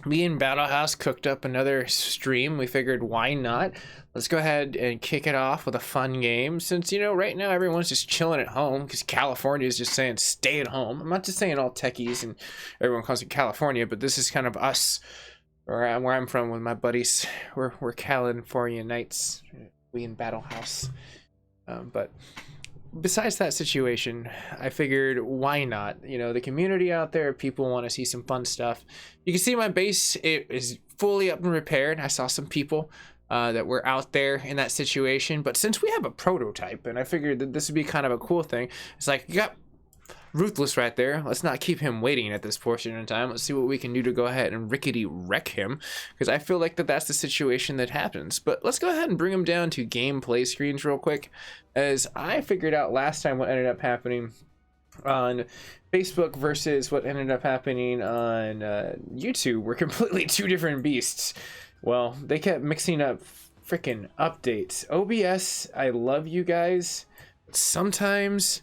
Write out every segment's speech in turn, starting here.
Me and battlehouse cooked up another stream. We figured, why not? Let's go ahead and kick it off with a fun game, since, you know, right now everyone's just chilling at home because California is just saying stay at home. I'm not just saying all techies and everyone calls it California, but this is kind of us where I'm from with my buddies. We're California Knights, we in battlehouse. But besides that situation, I figured, why not? You know, the community out there, people want to see some fun stuff. You can see my base, it is fully up and repaired. I saw some people that were out there in that situation, but since we have a prototype, and I figured that this would be kind of a cool thing, it's like, you got Ruthless right there. Let's not keep him waiting at this portion in time. Let's see what we can do to go ahead and rickety wreck him, because I feel like that's the situation that happens. But let's go ahead and bring him down to gameplay screens real quick, as I figured out last time what ended up happening on Facebook versus what ended up happening on YouTube were completely two different beasts. Well, they kept mixing up freaking updates. OBS, I love you guys, but sometimes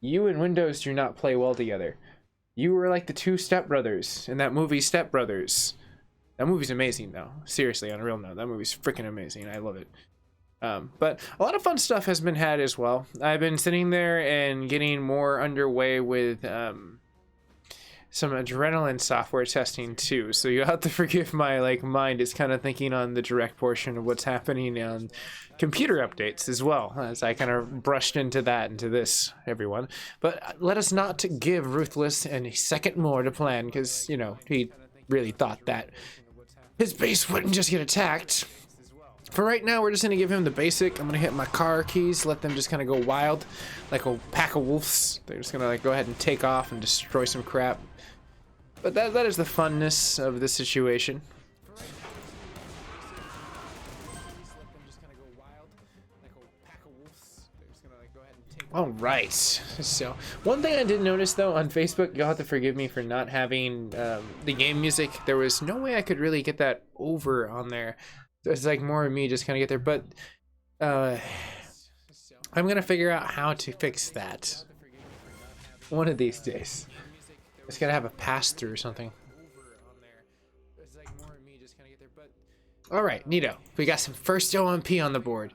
you and Windows do not play well together. You were like the two stepbrothers in that movie Step Brothers. That movie's amazing though. Seriously, on a real note, that movie's freaking amazing. I love it. But a lot of fun stuff has been had as well. I've been sitting there and getting more underway with some Javelin software testing too, so you'll have to forgive my mind is kind of thinking on the direct portion of what's happening on computer updates as well, as I kind of brushed into this, everyone. But let us not give Ruthless a second more to plan, because, you know, he really thought that his base wouldn't just get attacked. For right now, we're just going to give him the basic. I'm going to hit my car keys, let them just kind of go wild like a pack of wolves. They're just going to go ahead and take off and destroy some crap. But that is the funness of this situation. All right. So one thing I did notice though on Facebook, you'll have to forgive me for not having the game music. There was no way I could really get that over on there. It's like more of me just kind of get there, but I'm gonna figure out how to fix that one of these days. It's gotta have a pass through or something. All right, neato. We got some first ONP on the board.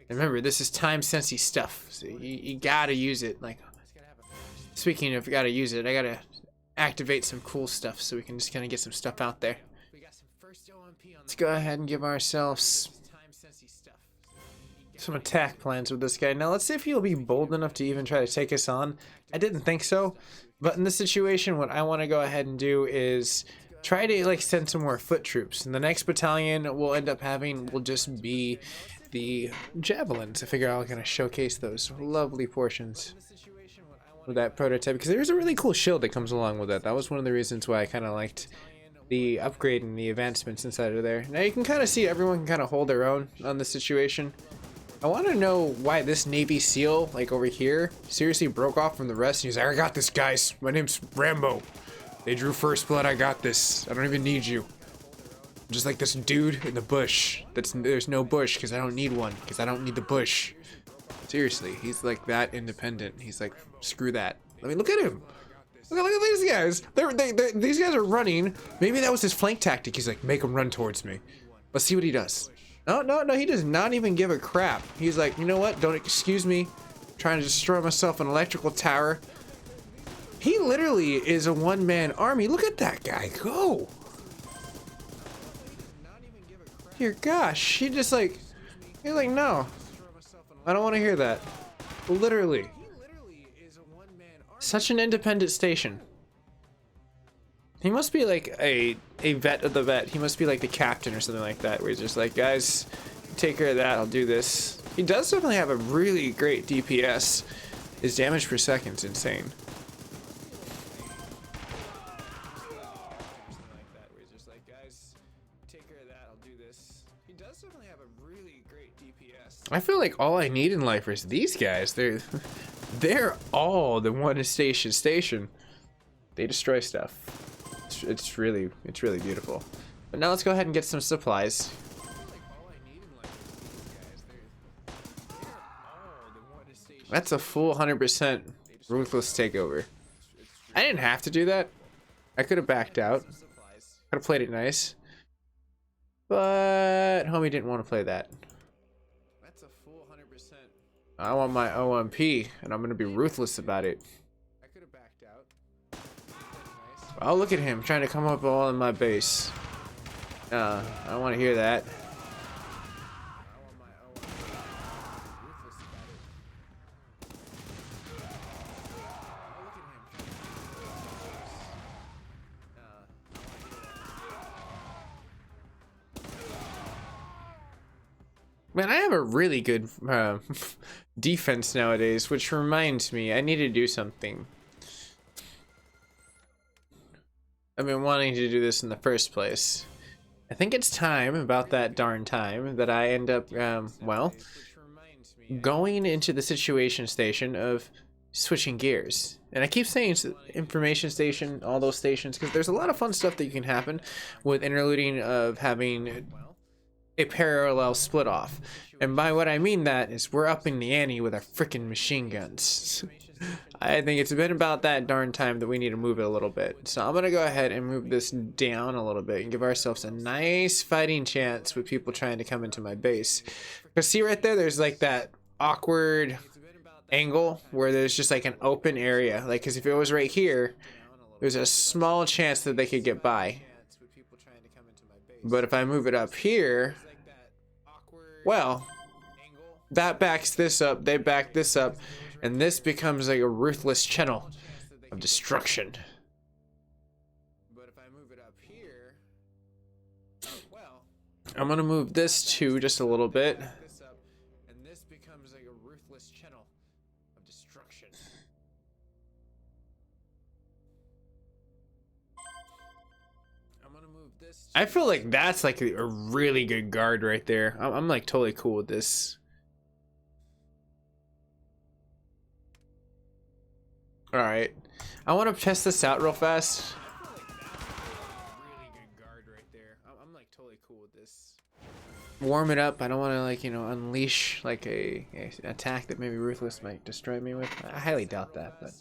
Remember, this is time-sensitive stuff, so you gotta use it. Like, speaking of gotta use it, I gotta activate some cool stuff so we can just kind of get some stuff out there. Let's go ahead and give ourselves some attack plans with this guy. Now, let's see if he'll be bold enough to even try to take us on. I didn't think so, but in this situation, what I want to go ahead and do is try to send some more foot troops. And the next battalion we'll end up having will just be the Javelins. I figure I'm going to showcase those lovely portions with that prototype, because there's a really cool shield that comes along with that. That was one of the reasons why I kind of liked the upgrade and the advancements inside of there. Now you can kind of see everyone can kind of hold their own on the situation. I want to know why this Navy SEAL, over here, seriously broke off from the rest. He's like, I got this, guys. My name's Rambo. They drew first blood. I got this. I don't even need you. I'm just like this dude in the bush. There's no bush because I don't need one, because I don't need the bush. Seriously, he's like that independent. He's like, screw that. I mean, look at him. Look at these guys. These guys are running. Maybe that was his flank tactic. He's like, make them run towards me. Let's see what he does. No, he does not even give a crap. He's like, you know what? Don't excuse me. I'm trying to destroy myself an electrical tower. He literally is a one-man army. Look at that guy go. Dear gosh, he's like, no. I don't want to hear that. Literally. Such an independent station. He must be like a vet of the vet. He must be like the captain or something like that, where he's just like, guys, take care of that, I'll do this. He does definitely have a really great DPS. His damage per second's insane. I feel like all I need in life is these guys. They're all the one station. They destroy stuff. It's really beautiful. But now let's go ahead and get some supplies. That's a full 100% ruthless takeover. I didn't have to do that. I could have backed out. Could have played it nice. But homie didn't want to play that. That's a full 100%. I want my ONP, and I'm going to be ruthless about it. I could have backed out. Nice. Oh, look at him trying to come up all in my base. I don't want to hear that. Man, I have a really good defense nowadays, which reminds me, I need to do something. I've been wanting to do this in the first place. I think it's time, about that darn time, that I end up, well, going into the situation station of switching gears. And I keep saying information station, all those stations, because there's a lot of fun stuff that can happen with interluding of having a parallel split off. And by what I mean that is we're upping the ante with our freaking machine guns. I think it's been about that darn time that we need to move it a little bit. So I'm gonna go ahead and move this down a little bit and give ourselves a nice fighting chance with people trying to come into my base. Because see right there, there's like that awkward angle where there's just like an open area. Like, because if it was right here, there's a small chance that they could get by. But if I move it up here, well, that backs this up, they back this up, and this becomes like a ruthless channel of destruction. But if I move it up here, well, I'm gonna move this too just a little bit. And this becomes like a ruthless channel of destruction. I feel like that's like a really good guard right there. I'm like totally cool with this. All right, I want to test this out real fast. Really good guard right there. I'm like totally cool with this. Warm it up. I don't want to like, you know, unleash like a attack that maybe Ruthless might destroy me with. I highly doubt that, but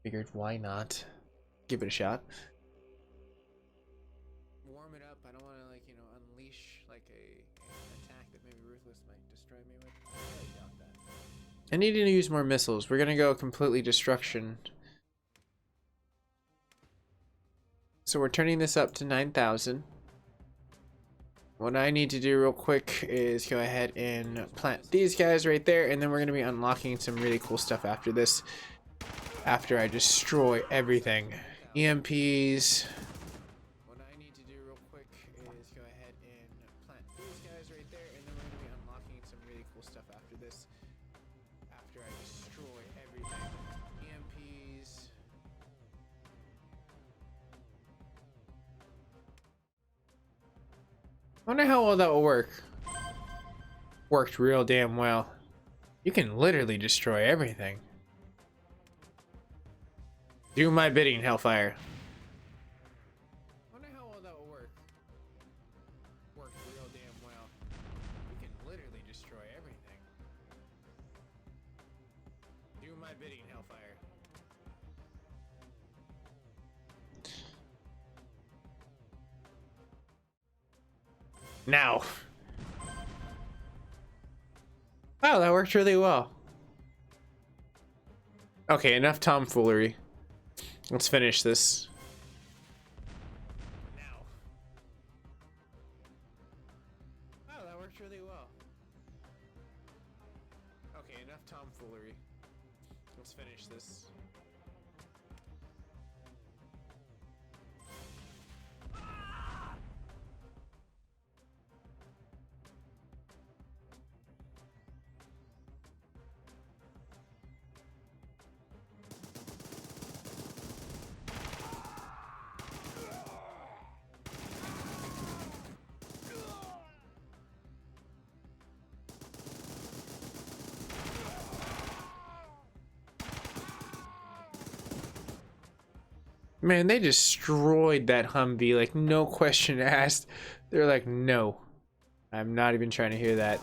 figured why not give it a shot. Warm it up. I don't want to like, you know, unleash like a attack that maybe Ruthless might destroy me with. I highly doubt that. I need to use more missiles. We're gonna go completely destruction. So we're turning this up to 9,000. What I need to do real quick is go ahead and plant these guys right there, and then we're gonna be unlocking some really cool stuff after this. After I destroy everything. EMPs. What I need to do real quick is go ahead and plant these guys right there, and then we're gonna be unlocking some really cool stuff after this. After I destroy everything. EMPs. I wonder how well that will work. Worked real damn well. You can literally destroy everything. Do my bidding, Hellfire. I wonder how well that will work. Worked real damn well. You can literally destroy everything. Do my bidding, Hellfire. Now. Wow, that worked really well. Okay, enough tomfoolery. Let's finish this. Now. Wow, that worked really well. Okay, enough tomfoolery. Let's finish this. Man, they destroyed that Humvee, like no question asked. They're like, no, I'm not even trying to hear that.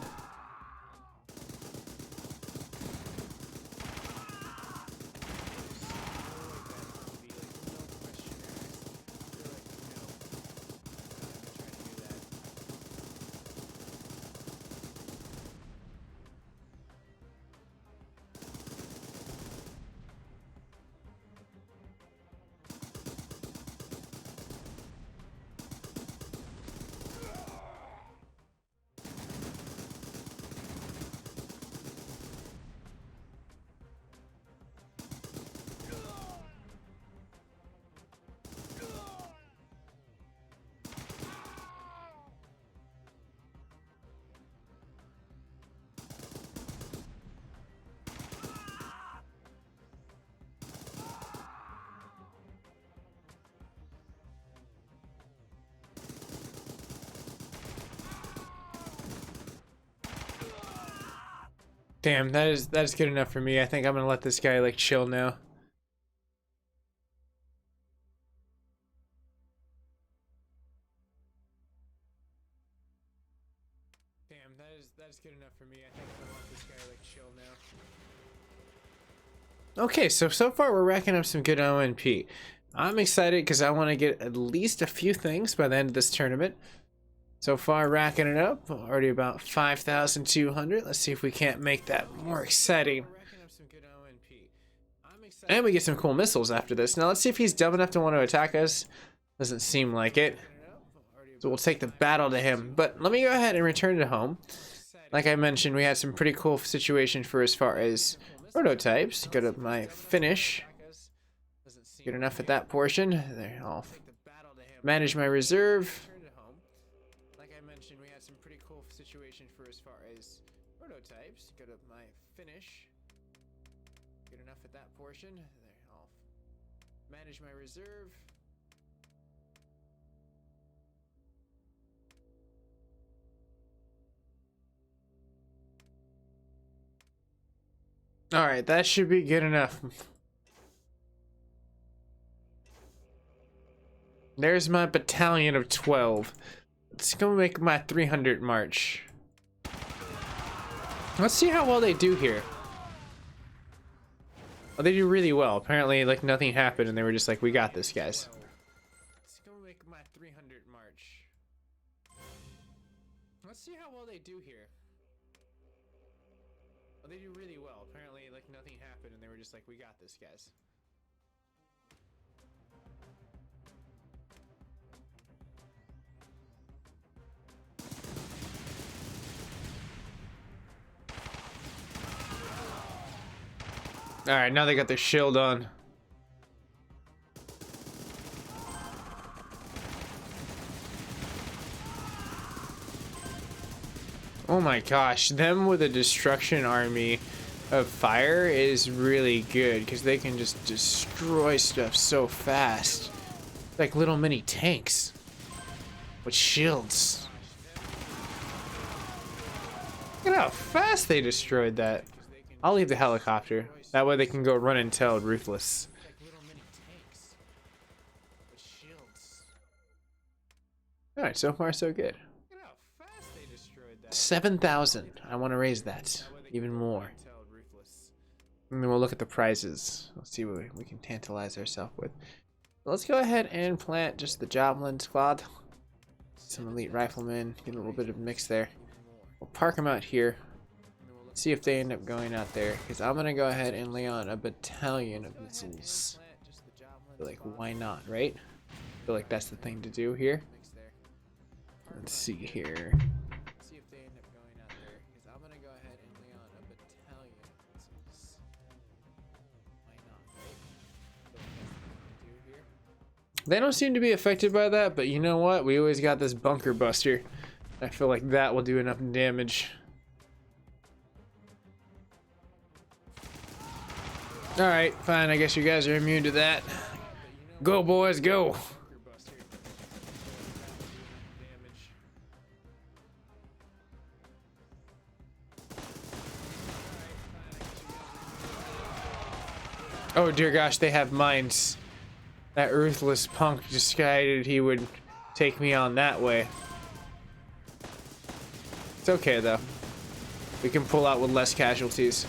Damn, that is good enough for me. I think I'm gonna let this guy like chill now. Damn, that is good enough for me. I think I'm gonna let this guy like chill now. Okay, so far we're racking up some good ONP. I'm excited because I want to get at least a few things by the end of this tournament. So far, racking it up, already about 5,200. Let's see if we can't make that more exciting. And we get some cool missiles after this. Now let's see if he's dumb enough to want to attack us. Doesn't seem like it. So we'll take the battle to him. But let me go ahead and return to home. Like I mentioned, we had some pretty cool situation for as far as prototypes. Go to my finish. Good enough at that portion. There, I'll manage my reserve. Situation for as far as prototypes. Go to my finish. Good enough at that portion. There, I'll manage my reserve. All right, that should be good enough. There's my battalion of 12. Let's go make my 300 march. Let's see how well they do here. Oh, they do really well. Apparently, like, nothing happened, and they were just like, we got this, guys. Let's go make my 300 march. Let's see how well they do here. Oh, they do really well. Apparently, like, nothing happened, and they were just like, we got this, guys. All right, now they got their shield on. Oh my gosh, them with a destruction army of fire is really good because they can just destroy stuff so fast. Like little mini tanks with shields. Look at how fast they destroyed that. I'll leave the helicopter. That way they can go run and tell Ruthless. Alright, so far so good. 7,000. I want to raise that even more. And then we'll look at the prizes. Let's see what we can tantalize ourselves with. Let's go ahead and plant just the Javelin squad. Some elite riflemen. Get a little bit of mix there. We'll park them out here. See if they end up going out there, because I'm gonna go ahead and lay on a battalion of missiles. Like, why not, right? I feel like that's the thing to do here. Let's see here. See if they end up going out there, because I'm gonna go ahead and lay on a battalion of missiles. Why not, right? I feel like that's the thing to do here. They don't seem to be affected by that, but you know what? We always got this bunker buster. I feel like that will do enough damage. Alright, fine. I guess you guys are immune to that. Go, boys, go! Oh dear gosh, they have mines. That ruthless punk decided he would take me on that way. It's okay though. We can pull out with less casualties.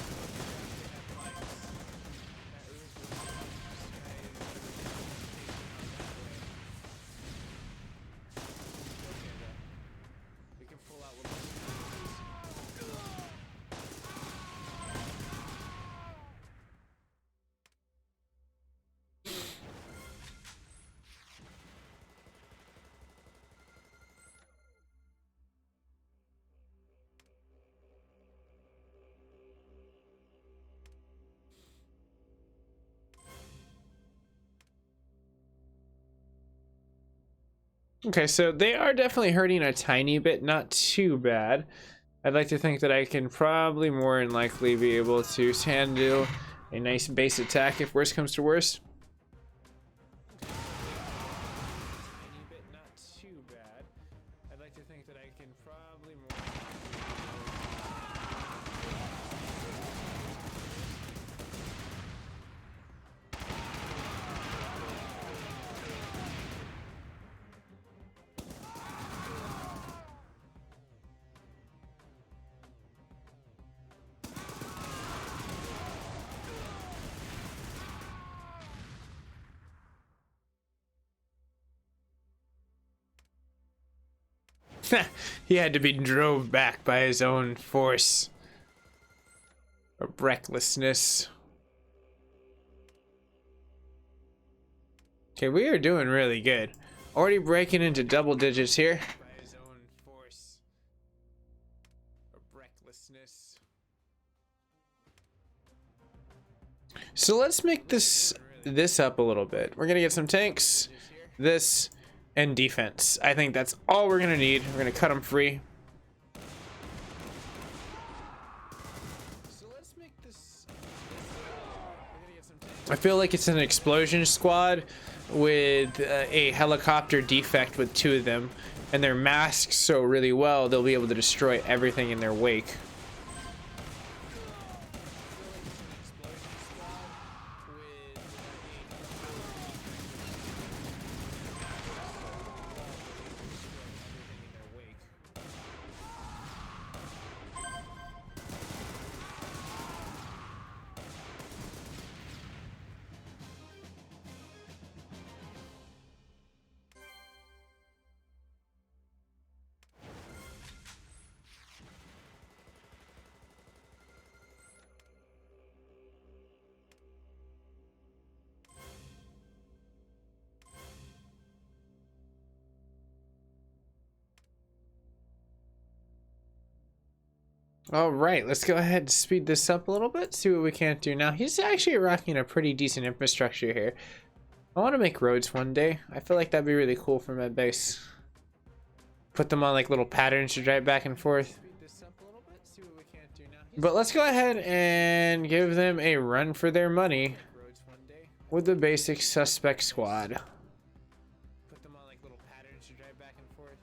Okay, so they are definitely hurting a tiny bit, not too bad. I'd like to think that I can probably more than likely be able to handle a nice base attack if worst comes to worst. Tiny bit, not too bad. I'd like to think that I can probably more. He had to be drove back by his own force of recklessness. Okay, we are doing really good. Already breaking into double digits here. By his own force of recklessness. So let's make this up a little bit. We're gonna get some tanks, this, and defense. I think that's all we're gonna need. We're gonna cut them free. So let's make this. I feel like it's an explosion squad with a helicopter defect with 2 of them, and they're masked so really well they'll be able to destroy everything in their wake. All right, let's go ahead and speed this up a little bit, see what we can't do now. He's actually rocking a pretty decent infrastructure here. I want to make roads one day. I feel like that'd be really cool for my base. Put them on like little patterns to drive back and forth. But let's go ahead and give them a run for their money with the basic suspect squad. Put them on like little patterns to drive back and forth.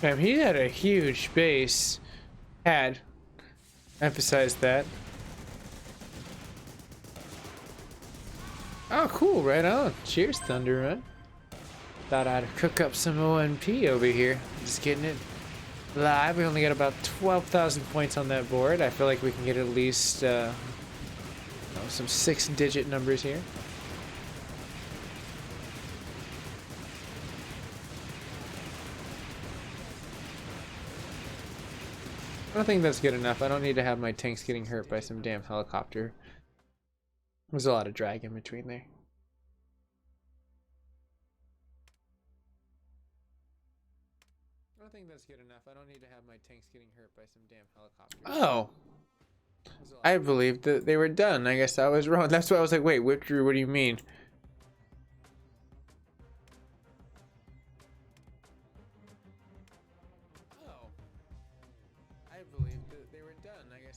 Damn, he had a huge base. Had. Emphasize that. Oh, cool. Right on. Cheers, Thunder Run. Thought I'd cook up some ONP over here. Just getting it live. We only got about 12,000 points on that board. I feel like we can get at least some 6-digit numbers here. I don't think that's good enough. I don't need to have my tanks getting hurt by some damn helicopter. There's a lot of drag in between there. I don't think that's good enough. I don't need to have my tanks getting hurt by some damn helicopter. Oh! I believed that they were done. I guess I was wrong. That's why I was like, wait, Whip Drew, what do you mean?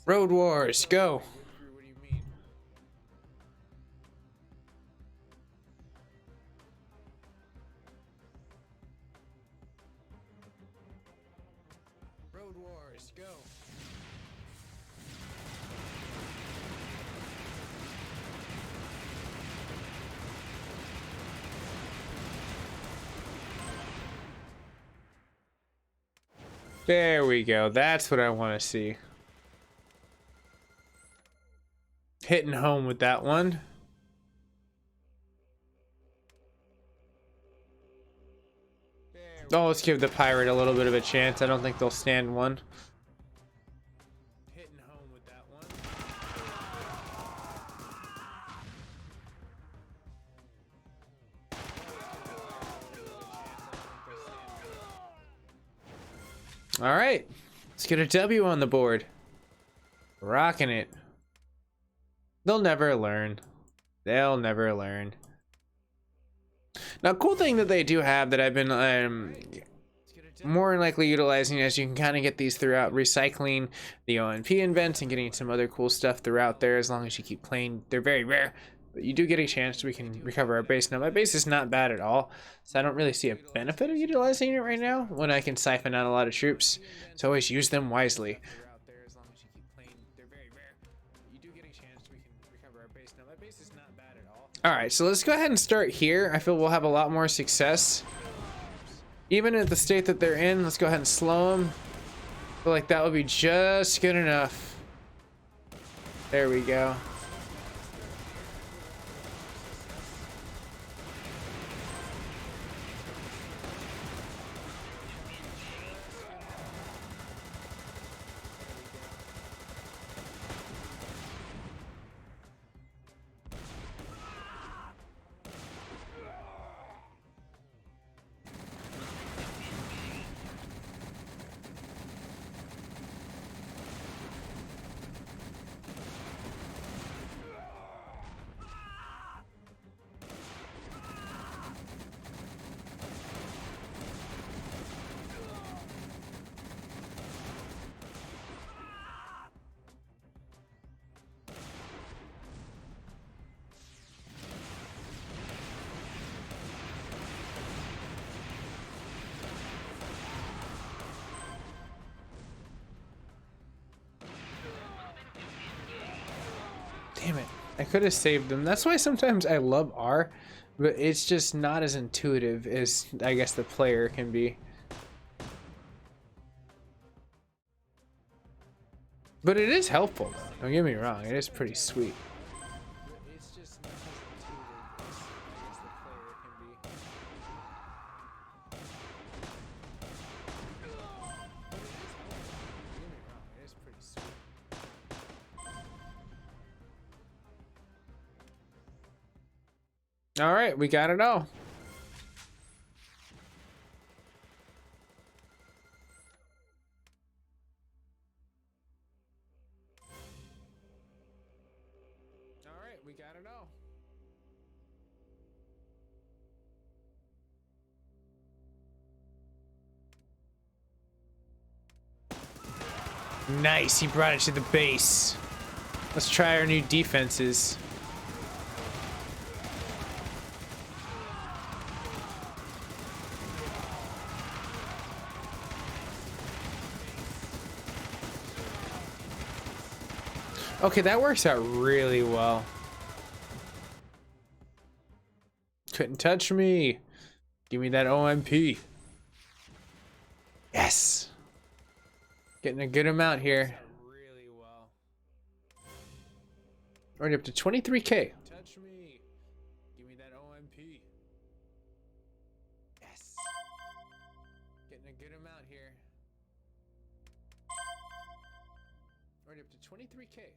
Road Wars, go! What do you mean? Road Wars, go! There we go. That's what I want to see. Hitting home with that one. Oh, let's give the pirate a little bit of a chance. I don't think they'll stand one. Hitting home with that one. All right, let's get a W on the board. Rocking it. They'll never learn. They'll never learn. Now, cool thing that they do have that I've been more than likely utilizing is you can kind of get these throughout recycling the ONP invents and getting some other cool stuff throughout there as long as you keep playing. They're very rare, but you do get a chance. We can recover our base. Now, my base is not bad at all, so I don't really see a benefit of utilizing it right now when I can siphon out a lot of troops. So always use them wisely. Alright, so let's go ahead and start here. I feel we'll have a lot more success. Even at the state that they're in, let's go ahead and slow them. I feel like that would be just good enough. There we go. Damn it. I could have saved them. That's why sometimes I love R, but it's just not as intuitive as I guess the player can be. But it is helpful though. Don't get me wrong. It is pretty sweet. It's just not as intuitive as I guess the player can be. It is pretty sweet. All right, we got it all. All right, we got it all. Nice, he brought it to the base. Let's try our new defenses. Okay, that works out really well. Couldn't touch me. Give me that OMP. Yes. Getting a good amount here. Really well. Already up to 23K. Touch me. Give me that OMP. Yes. Getting a good amount here. Already up to 23K.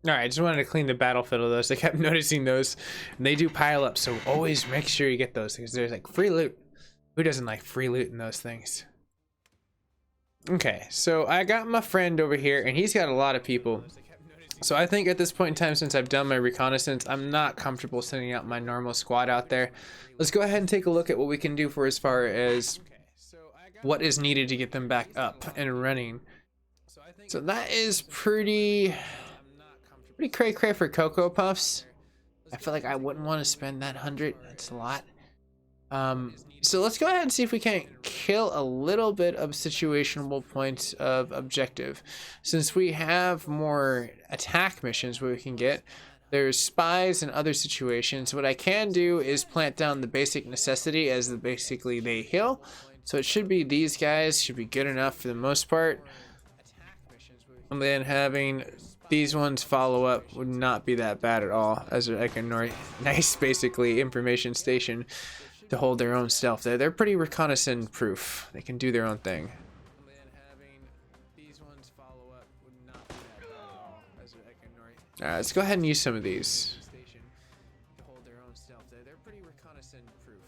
All right, I just wanted to clean the battlefield of those. I kept noticing those, and they do pile up, so always make sure you get those because there's like free loot. Who doesn't like free loot in those things? Okay, so I got my friend over here, and he's got a lot of people. So I think at this point in time, since I've done my reconnaissance, I'm not comfortable sending out my normal squad out there. Let's go ahead and take a look at what we can do for as far as what is needed to get them back up and running. So that is pretty cray cray for Cocoa Puffs. I feel like I wouldn't want to spend that 100. That's a lot. So let's go ahead and see if we can't kill a little bit of situational points of objective. Since we have more attack missions where we can get, there's spies and other situations. What I can do is plant down the basic necessity as basically they heal. So it should be these guys, should be good enough for the most part. And then having these ones follow up would not be that bad at all, as like a nice basically information station to hold their own stealth there. They're pretty reconnaissance proof. They can do their own thing. Alright, let's go ahead and use some of these. They're pretty reconnaissance proof.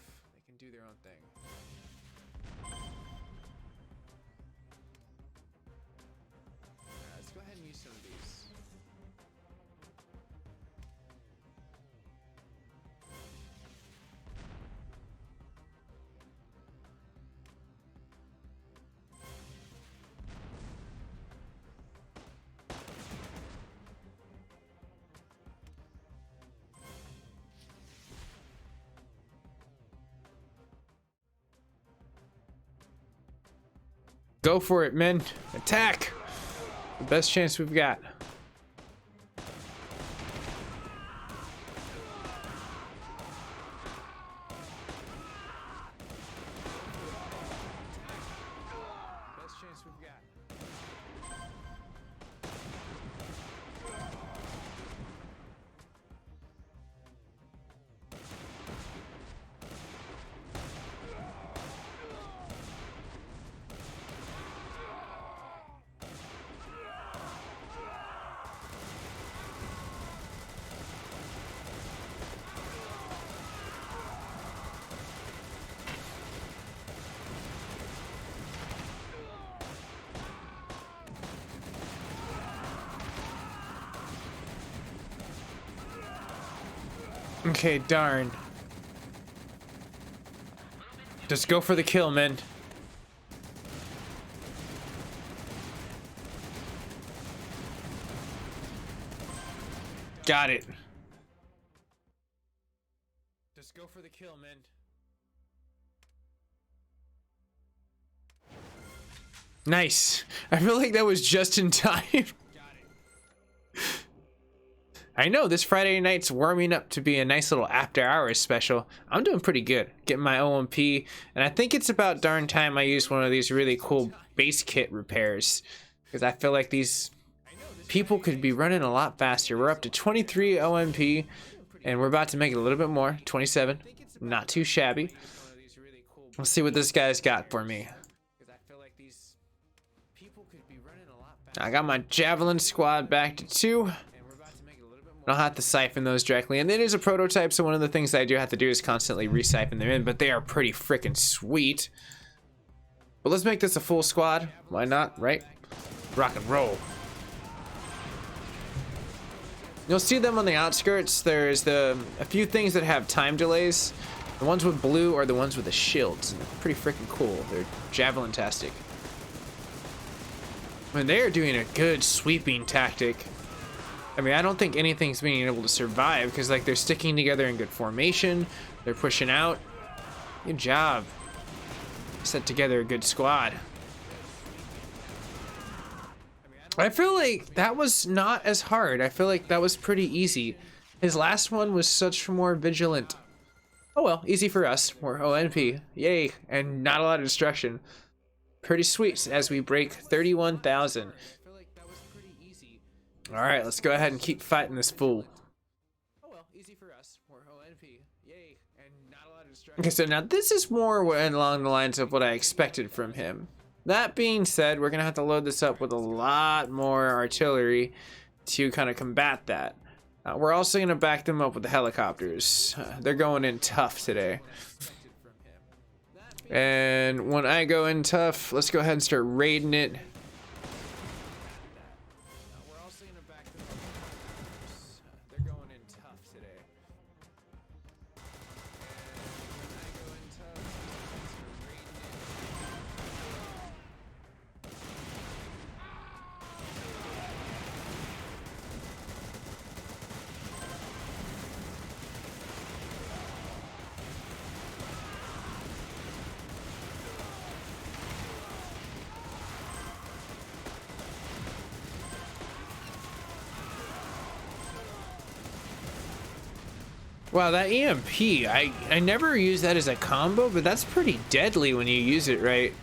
Go for it, men. Attack. The best chance we've got. Best chance we've got. Okay, darn. Just go for the kill, men. Got it. Just go for the kill, men. Nice. I feel like that was just in time. I know this Friday night's warming up to be a nice little after hours special. I'm doing pretty good, getting my ONP, and I think it's about darn time I use one of these really cool base kit repairs, because I feel like these people could be running a lot faster. We're up to 23 ONP, and we're about to make it a little bit more, 27. Not too shabby. Let's see what this guy's got for me. I got my Javelin squad back to 2. I'll have to siphon those directly, and it is a prototype, so one of the things that I do have to do is constantly re-siphon them in, but they are pretty freaking sweet. But let's make this a full squad. Why not, right? Rock and roll. You'll see them on the outskirts. There's a few things that have time delays. The ones with blue are the ones with the shields, and they're pretty freaking cool. They're Javelin-tastic. And they are doing a good sweeping tactic. I mean, I don't think anything's being able to survive because, like, they're sticking together in good formation. They're pushing out. Good job. Set together a good squad. I feel like that was not as hard. I feel like that was pretty easy. His last one was such more vigilant. Oh well, easy for us. We're ONP. Yay. And not a lot of destruction. Pretty sweet as we break 31,000. Alright, let's go ahead and keep fighting this fool. Oh well, easy for us. We're ONP. Yay. And not a lot of destruction. Okay, so now this is more along the lines of what I expected from him. That being said, we're gonna have to load this up with a lot more artillery to kind of combat that. We're also gonna back them up with the helicopters. They're going in tough today. And when I go in tough, let's go ahead and start raiding it. Wow, that EMP, I never use that as a combo, but that's pretty deadly when you use it right.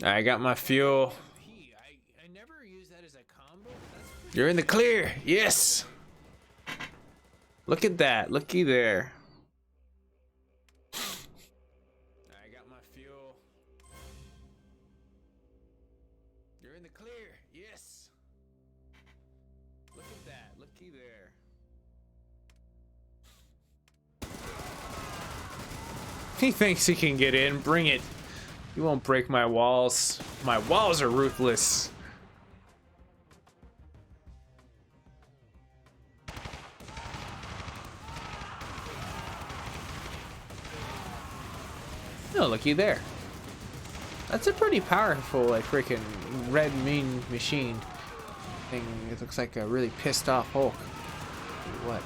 I got my fuel. I never use that as a combo, but that's pretty. You're in the clear. Yes. Look at that. Looky there. I got my fuel. You're in the clear. Yes. Look at that. Looky there. He thinks he can get in. Bring it. You won't break my walls. My walls are ruthless. Oh, looky there. That's a pretty powerful, like, freaking red mean machine thing. It looks like a really pissed off Hulk. What?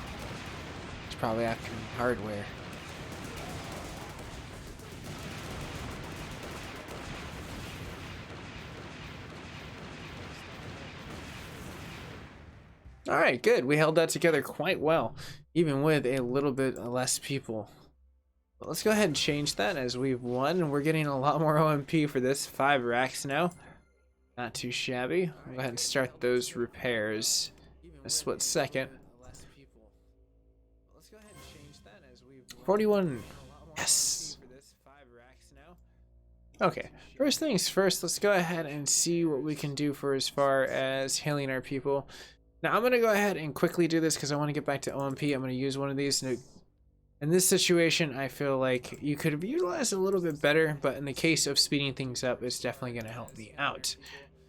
It's probably after hardware. All right, good. We held that together quite well, even with a little bit less people. But let's go ahead and change that as we've won. We're getting a lot more OMP for this. 5 racks now. Not too shabby. We'll go ahead and start those repairs a split second. 41. Yes. Okay. First things first, let's go ahead and see what we can do for as far as healing our people. Now I'm going to go ahead and quickly do this because I want to get back to OMP. I'm going to use one of these. In this situation, I feel like you could have utilized a little bit better, but in the case of speeding things up, it's definitely going to help me out.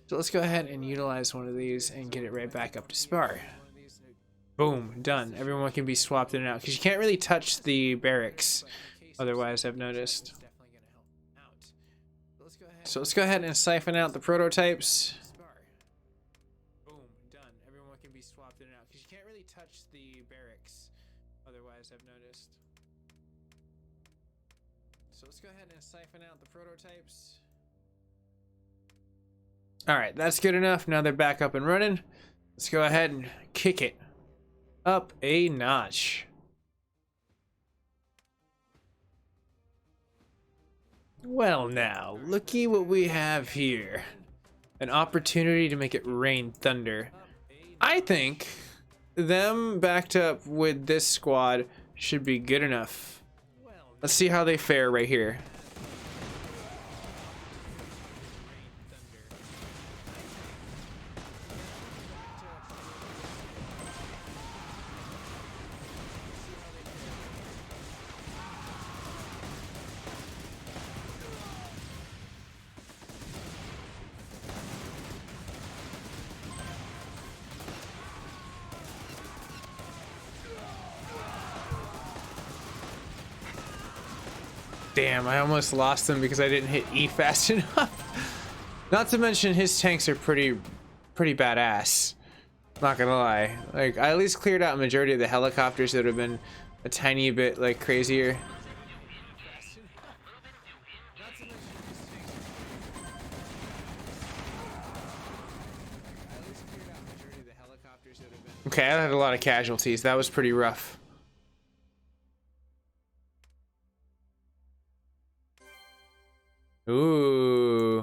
So let's go ahead and utilize one of these and get it right back up to spar. Boom, done. Everyone can be swapped in and out because you can't really touch the barracks otherwise, I've noticed. So let's go ahead and siphon out the prototypes. Boom, done. Everyone can be swapped in and out because you can't really touch the barracks otherwise, I've noticed. So let's go ahead and siphon out the prototypes. All right, that's good enough. Now they're back up and running. Let's go ahead and kick it up a notch. Well now, looky what we have here. An opportunity to make it rain thunder. I think them backed up with this squad should be good enough. Let's see how they fare right here. Damn, I almost lost him because I didn't hit E fast enough. Not to mention his tanks are pretty badass. Not gonna lie. Like, I at least cleared out a majority of the helicopters that have been a tiny bit like crazier. Okay, I had a lot of casualties. That was pretty rough. Ooh.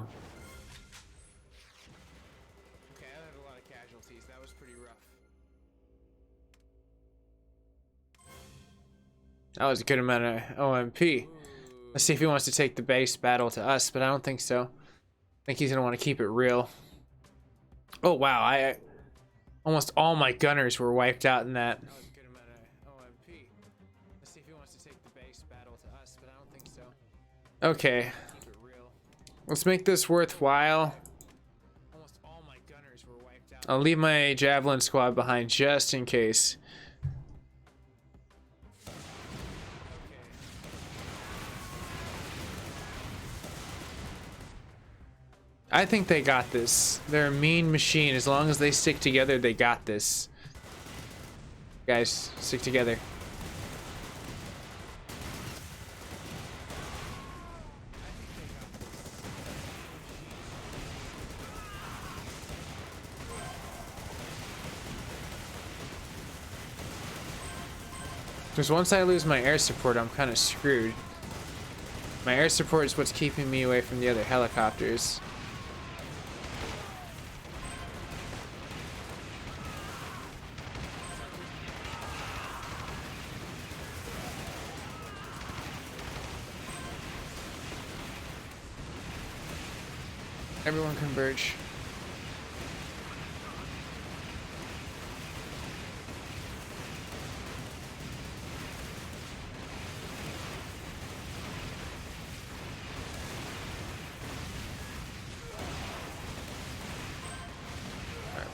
Okay, I had a lot of casualties. That was pretty rough. That was a good amount of OMP. Let's see if he wants to take the base battle to us, but I don't think so. I think he's gonna want to keep it real. Oh wow, almost all my gunners were wiped out in that. That was a good amount of OMP. Let's see if he wants to take the base battle to us, but I don't think so. Okay. Let's make this worthwhile. Almost all my gunners were wiped out. I'll leave my Javelin squad behind just in case. I think they got this. They're a mean machine. As long as they stick together, they got this. Guys, stick together. Because once I lose my air support, I'm kind of screwed. My air support is what's keeping me away from the other helicopters. Everyone converge.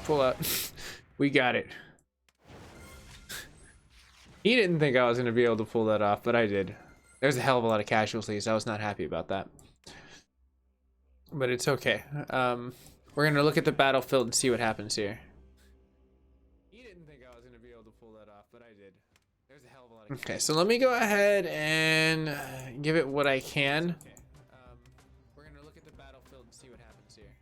Pull out. We got it. He didn't think I was going to be able to pull that off, but I did. There's a hell of a lot of casualties. I was not happy about that. But it's okay. We're going to look at the battlefield and see what happens here. He didn't think I was going to be able to pull that off, but I did. There's a hell of a lot of Okay, so let me go ahead and give it what I can. Okay. We're going to look at the battlefield and see what happens here.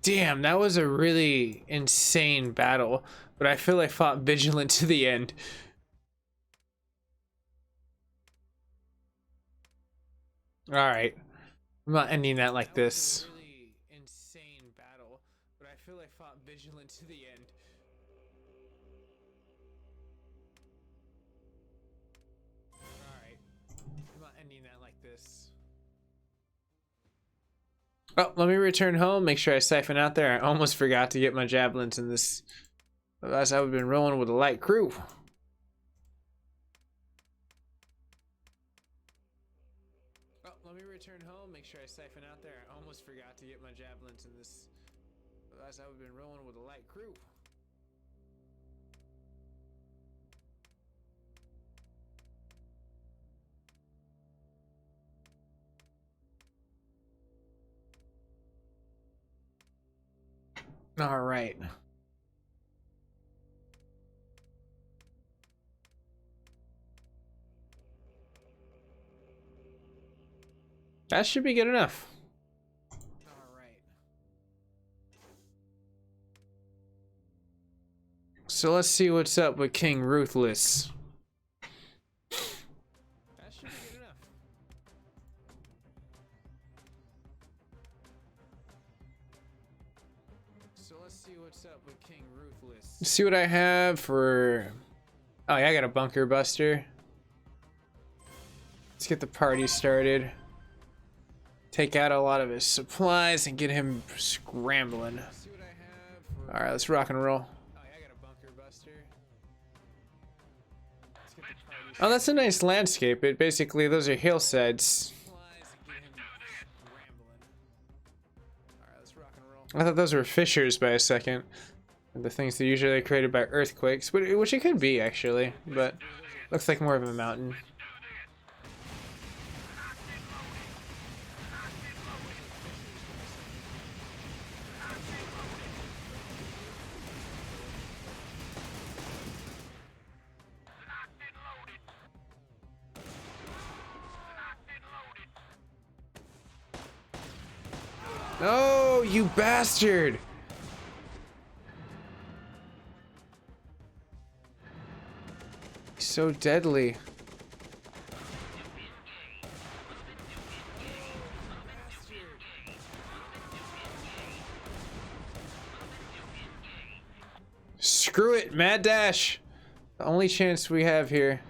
Damn, that was a really insane battle, but I feel I fought vigilant to the end. All right, I'm not ending that like this. Really insane battle, but I feel I fought vigilant to the end. All right, I'm not ending that like this. Oh, let me return home, make sure I siphon out there. I almost forgot to get my javelins in this. Otherwise, I would have been rolling with a light crew. Oh, let me return home, make sure I siphon out there. I almost forgot to get my javelins in this. Otherwise, I would have been rolling with a light crew. All right. That should be good enough. All right. So let's see what's up with King Ruthless. That should be good enough. So let's see what's up with King Ruthless. See what I have for... Oh yeah, I got a bunker buster. Let's get the party started. Take out a lot of his supplies and get him scrambling. All right, let's rock and roll. Oh, that's a nice landscape. It basically, those are hillsides. I thought those were fissures by a second. The things that usually are created by earthquakes, which it could be actually, but looks like more of a mountain. Oh, you bastard! So deadly. Screw it, Mad Dash! The only chance we have here.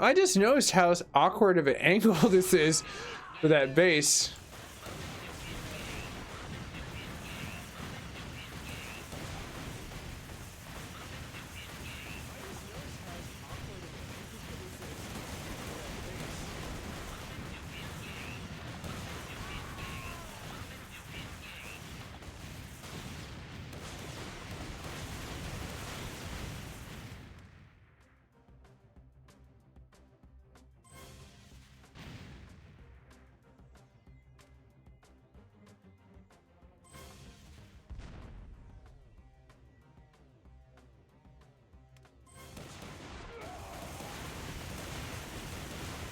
I just noticed how awkward of an angle this is for that base.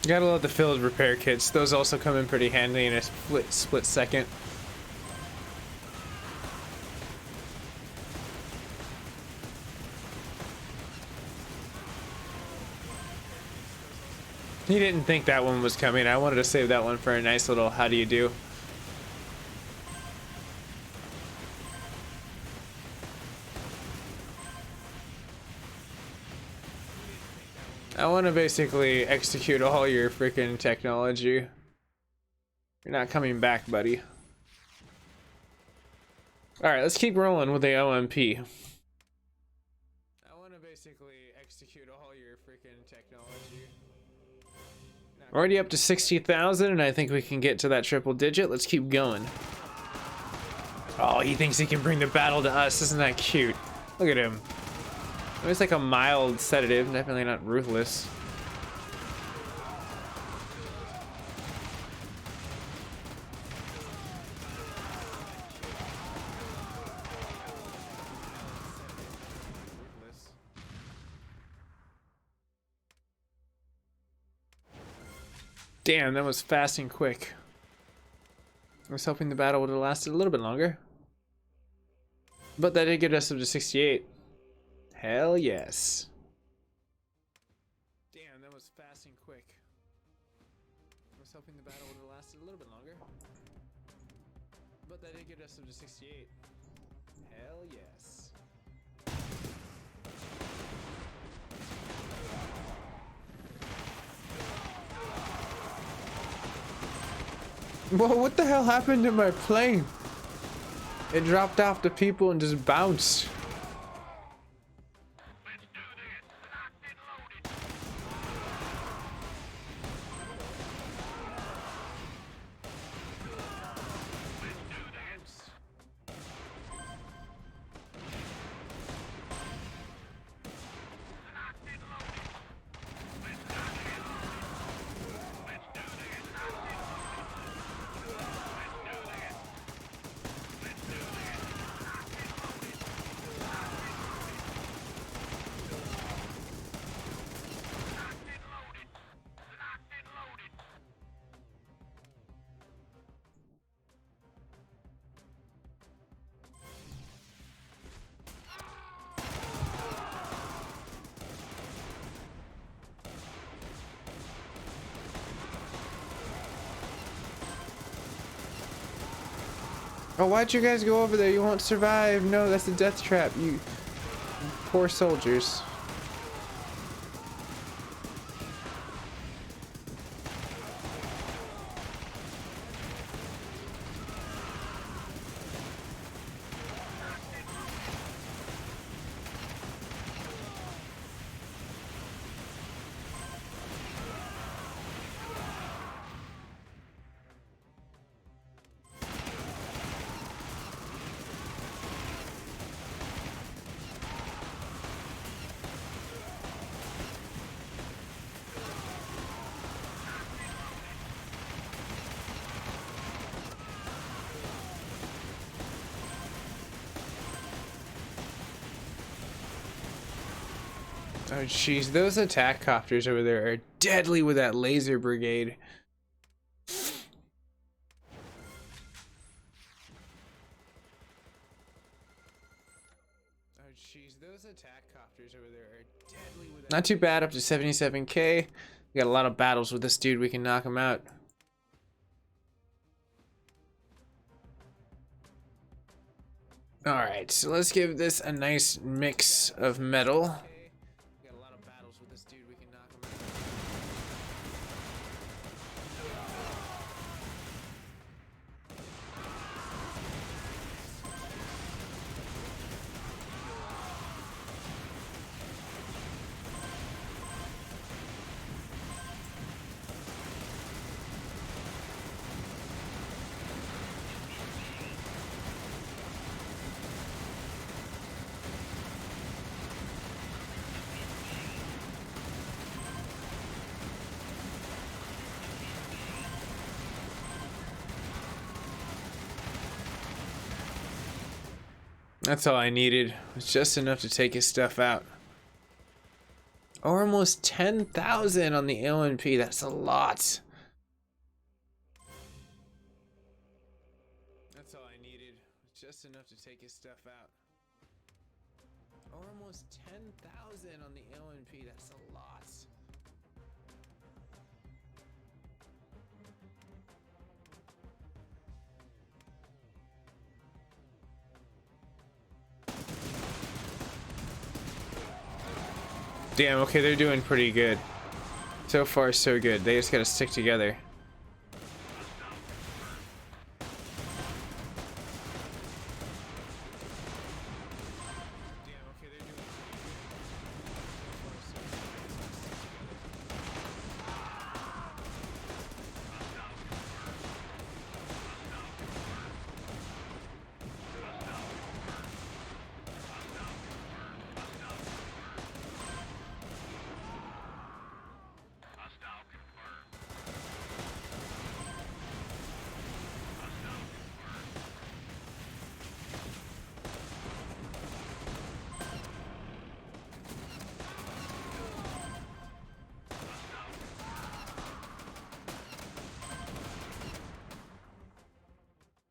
Gotta love the filled repair kits. Those also come in pretty handy in a split second. He didn't think that one was coming. I wanted to save that one for a nice little how do you do. I want to basically execute all your freaking technology. You're not coming back, buddy. Alright, let's keep rolling with the ONP. I want to basically execute all your freaking technology. Already up to 60,000, and I think we can get to that triple digit. Let's keep going. Oh, he thinks he can bring the battle to us. Isn't that cute? Look at him. It's like a mild sedative, definitely not ruthless. Damn, that was fast and quick. I was hoping the battle would have lasted a little bit longer. But that did get us up to 68. Hell yes. Damn, that was fast and quick. I was hoping the battle would have lasted a little bit longer. But that did get us up to 68. Hell yes. Whoa, what the hell happened to my plane? It dropped off the people and just bounced. Oh, why'd you guys go over there? You won't survive. No, that's a death trap. You poor soldiers. Oh jeez, those attack copters over there are deadly with that laser brigade. Oh jeez, those attack copters over there are deadly with that. Not too bad, up to 77k. We got a lot of battles with this dude, we can knock him out. Alright, so let's give this a nice mix of metal. That's all I needed. It was just enough to take his stuff out. Almost 10,000 on the ONP. That's a lot. That's all I needed. It was just enough to take his stuff out. Almost 10,000 on the ONP. That's a lot. Damn, okay, they're doing pretty good. So far, so good. They just gotta stick together.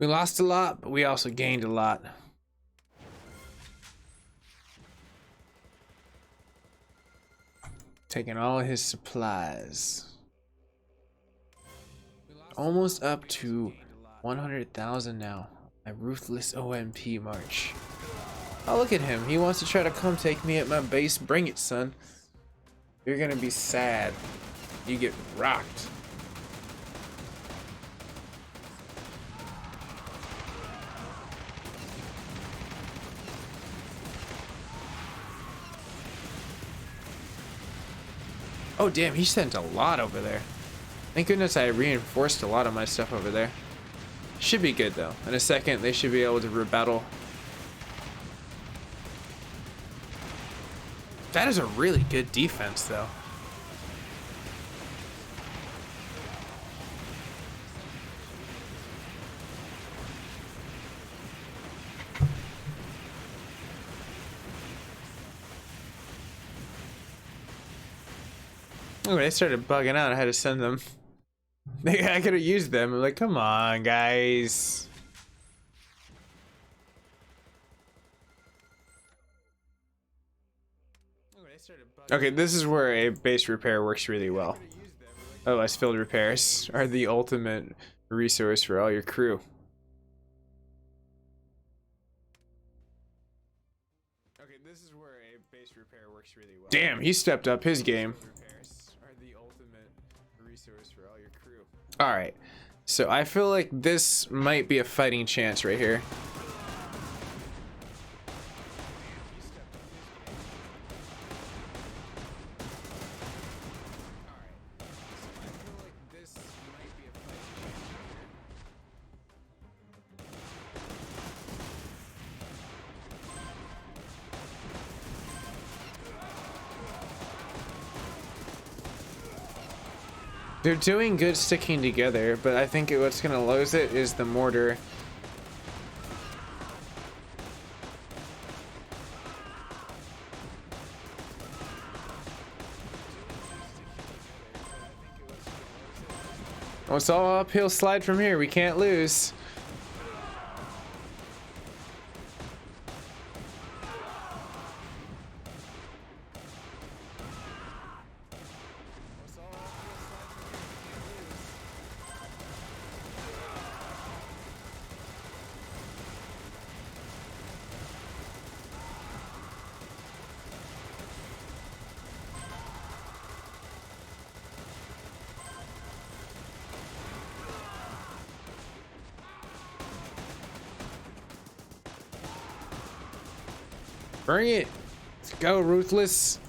We lost a lot, but we also gained a lot. Taking all his supplies. Almost up to 100,000 now. A ruthless ONP march. Oh, look at him. He wants to try to come take me at my base. Bring it, son. You're gonna be sad. You get rocked. Oh damn, he sent a lot over there. Thank goodness I reinforced a lot of my stuff over there. Should be good though. In a second they should be able to rebuttal. That is a really good defense though. Oh, they started bugging out. I had to send them. I could have used them. I'm like, come on, guys. Okay, this is where a base repair works really well. Otherwise, field repairs are the ultimate resource for all your crew. Okay, this is where a base repair works really well. Damn, he stepped up his game. All right, so I feel like this might be a fighting chance right here. They're doing good sticking together, but I think what's gonna lose it is the mortar. Oh, it's all uphill slide from here. We can't lose. Bring it. Let's go, Ruthless.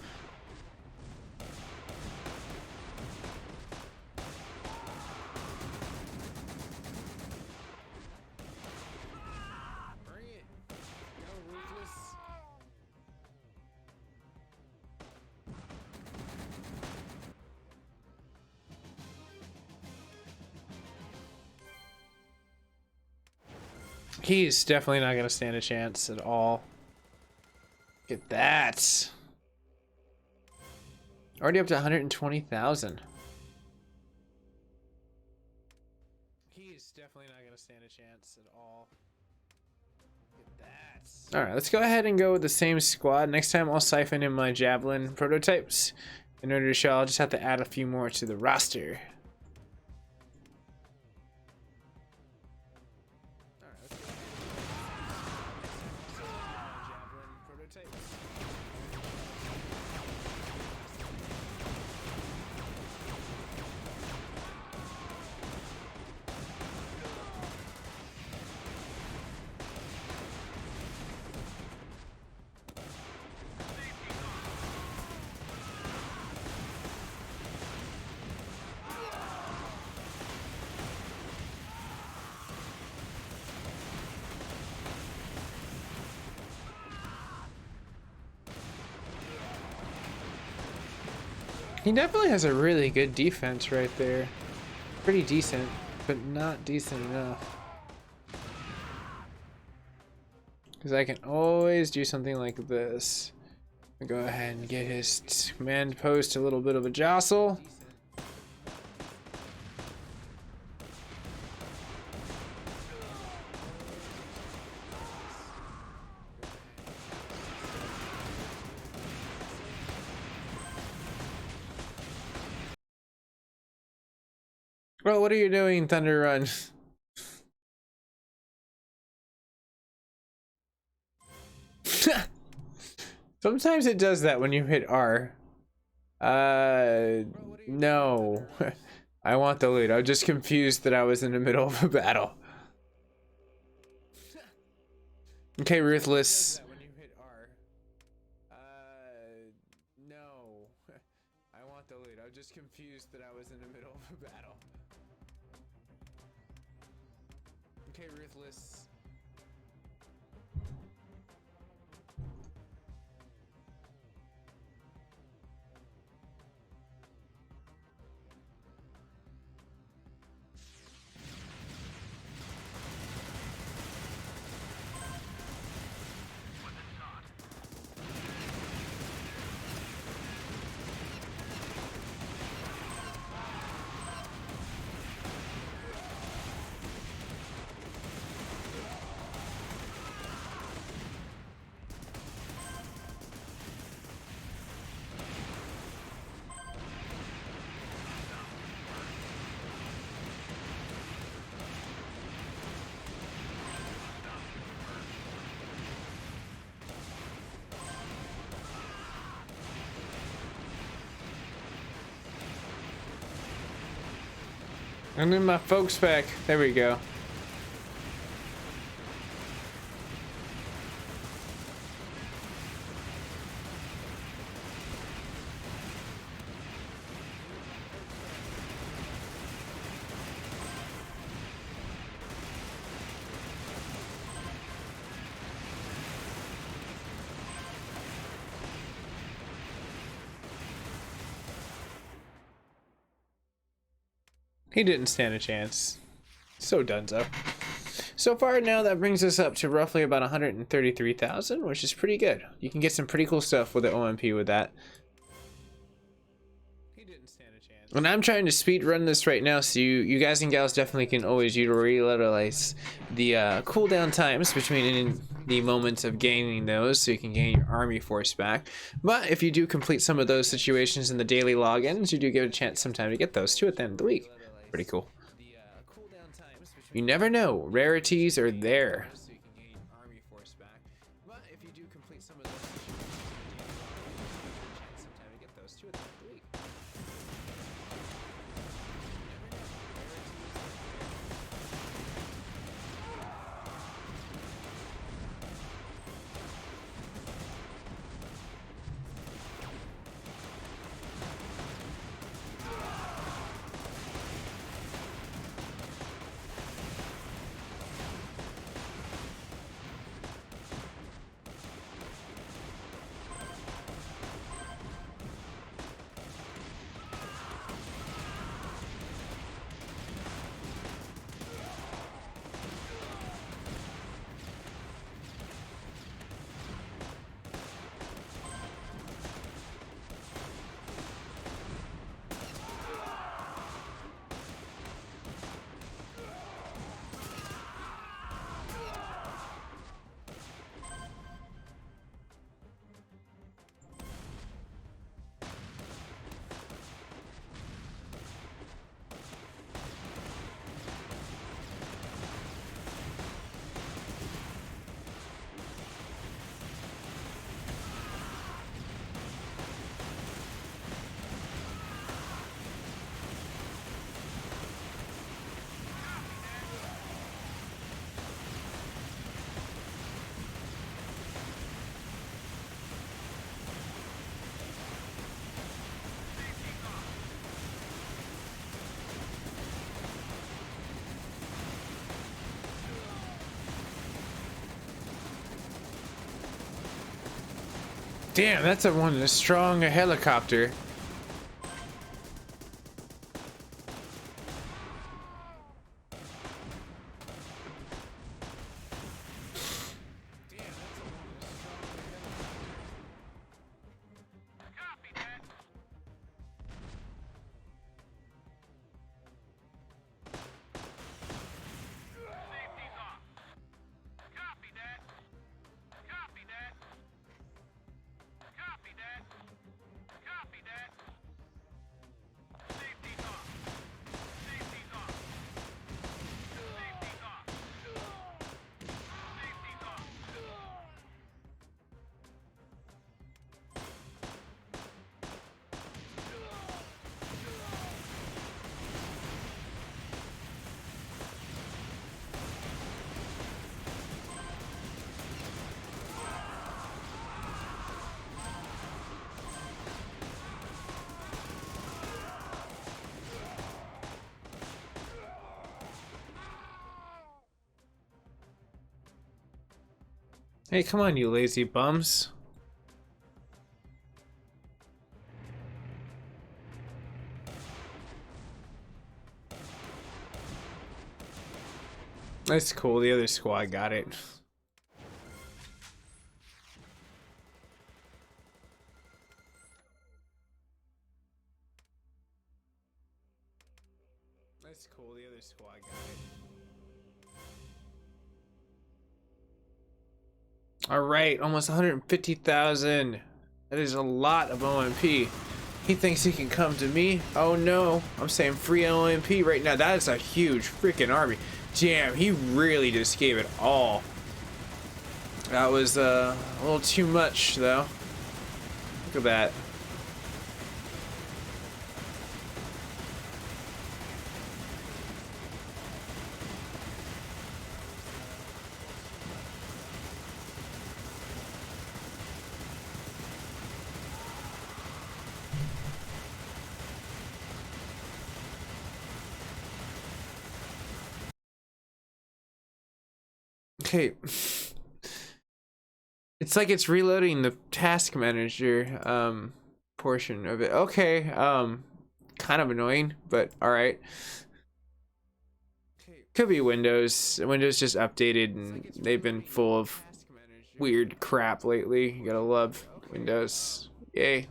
Bring it. Go, Ruthless. He's definitely not going to stand a chance at all. Look at that. Already up to 120,000. He's definitely not going to stand a chance at all. Look at that. All right, let's go ahead and go with the same squad. Next time I'll siphon in my Javelin prototypes. In order to show, I'll just have to add a few more to the roster. He definitely has a really good defense right there. Pretty decent, but not decent enough. Because I can always do something like this. Go ahead and get his command post a little bit of a jostle. Well, what are you doing, Thunder Run? Sometimes it does that when you hit R. No. I want the loot. I was just confused that I was in the middle of a battle. Okay, Ruthless. No. I want the loot. I was just confused that I was in the middle of a battle. Okay, Ruthless. I'm in my folks pack. There we go. He didn't stand a chance. So donezo. So far now that brings us up to roughly about 133,000, which is pretty good. You can get some pretty cool stuff with the ONP with that. He didn't stand a chance. And I'm trying to speed run this right now, so you guys and gals definitely can always utilize the cooldown times between the moments of gaining those, so you can gain your army force back. But if you do complete some of those situations in the daily logins, you do get a chance sometime to get those too at the end of the week. Pretty cool. You never know, rarities are there. Damn, that's a strong helicopter. Hey, come on, you lazy bums. That's cool. The other squad got it. That's cool. The other squad got it. All right, almost 150,000. That is a lot of ONP. He thinks he can come to me. Oh no, I'm saying free ONP right now. That is a huge freaking army. Damn, he really just gave it all. That was a little too much though. Look at that. Okay. It's like it's reloading the task manager portion of it. Okay. Kind of annoying, but all right. Could be Windows. Windows just updated and they've been full of weird crap lately. You gotta love Windows. Yay.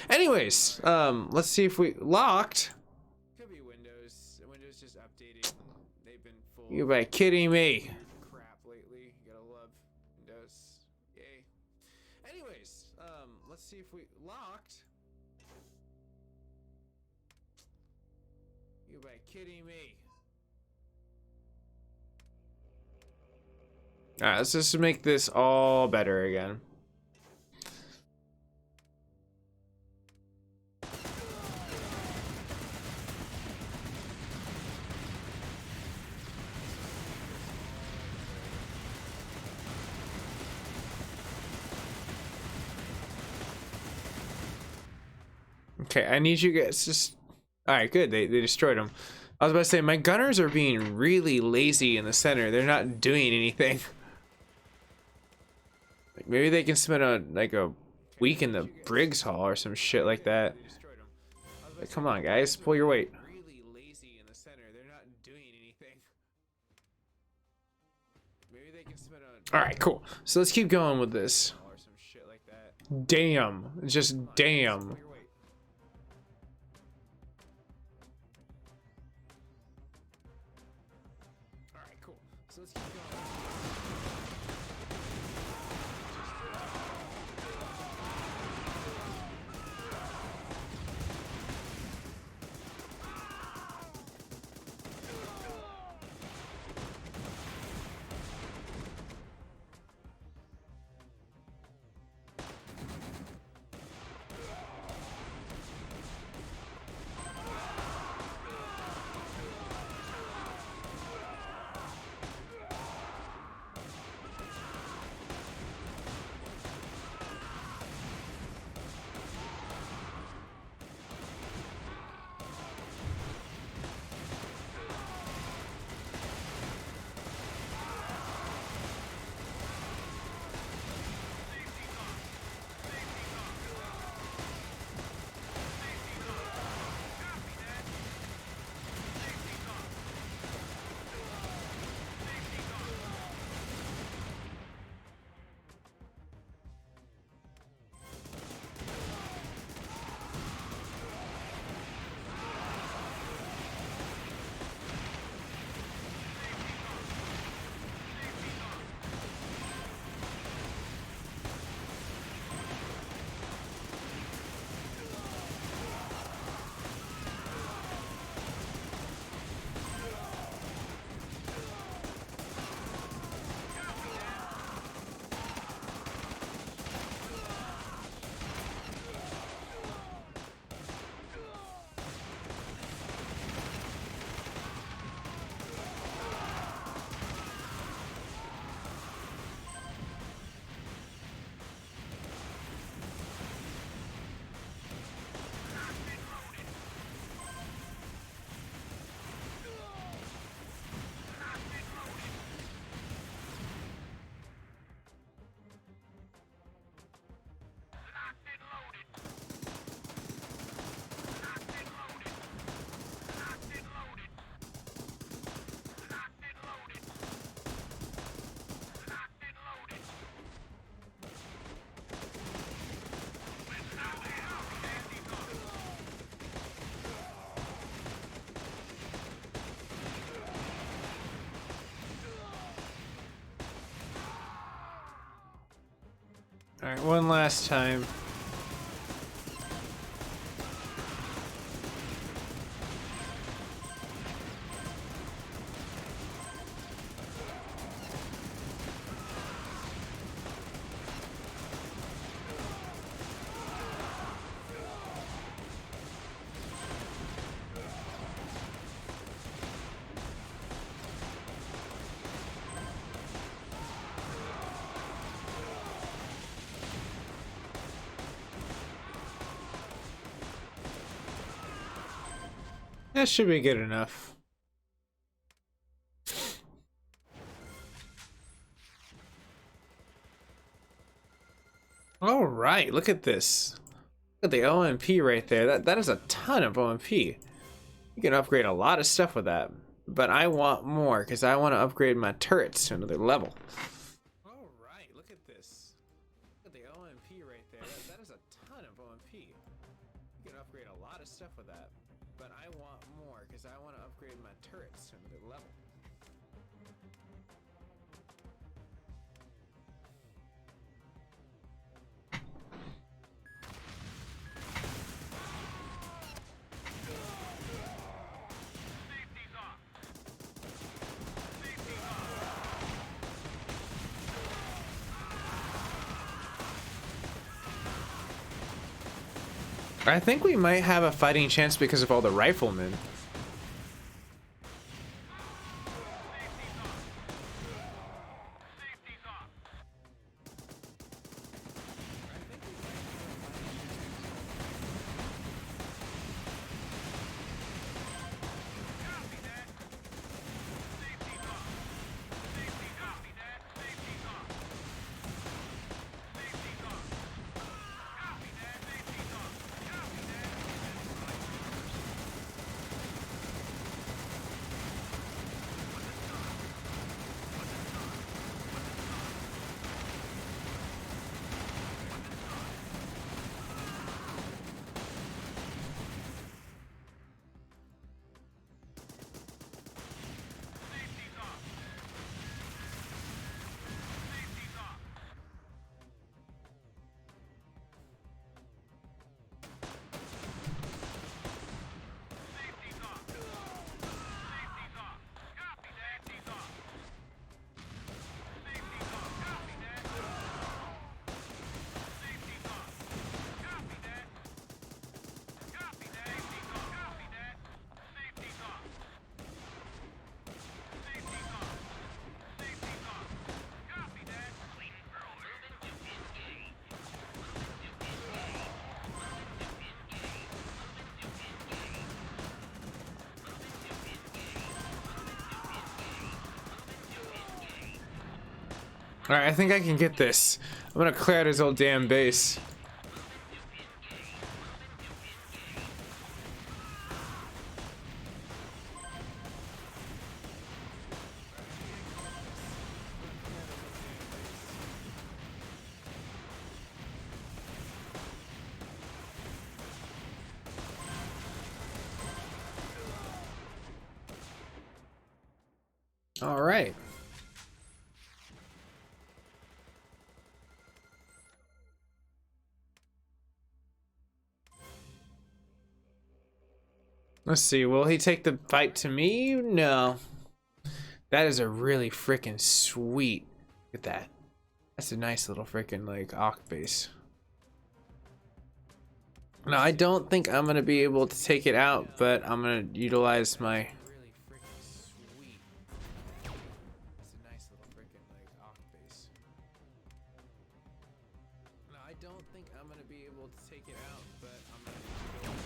Anyways, let's see if we locked. Could be Windows. Windows just updated. They've been full. You by kidding me? Crap lately. You gotta love Windows. Yay. Anyways, let's see if we locked. You by kidding me? Alright, let's just make this all better again. Okay, I need you guys just... Alright, good, they destroyed them. I was about to say, my gunners are being really lazy in the center. They're not doing anything. Like, maybe they can spend a week in the Briggs Hall or some shit like that. Like, come on, guys, pull your weight. Really lazy in the center. They're not doing anything. Maybe they can spend All right, cool. So let's keep going with this. Damn, just damn. So let's keep going. Alright, one last time. That should be good enough. All right, look at this. Look at the ONP right there. That is a ton of ONP. You can upgrade a lot of stuff with that. But I want more because I want to upgrade my turrets to another level. All right, look at this. Look at the ONP right there. That is a ton of ONP. You can upgrade a lot of stuff with that. But I want more because I want to upgrade my turrets to another level. I think we might have a fighting chance because of all the riflemen. Alright, I think I can get this. I'm gonna clear out his old damn base. Alright. Let's see, will he take the fight to me? No. That is a really freaking sweet. Look at that. That's a nice little freaking like Oct base. No, I don't think I'm gonna be able to take it out, but I'm gonna utilize my really freaking sweet. That's a nice little freaking like Oct base. No, I don't think I'm gonna be able to take it out, but I'm gonna utilize my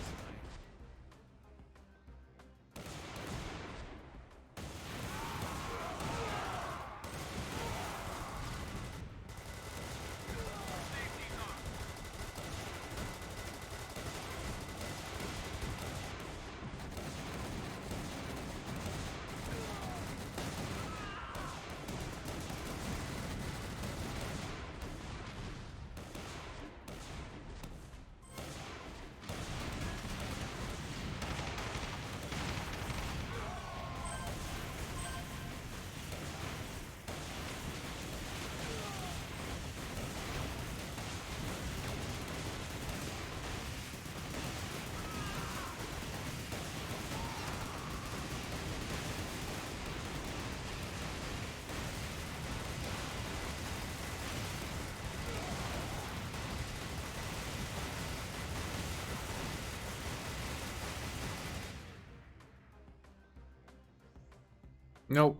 Nope.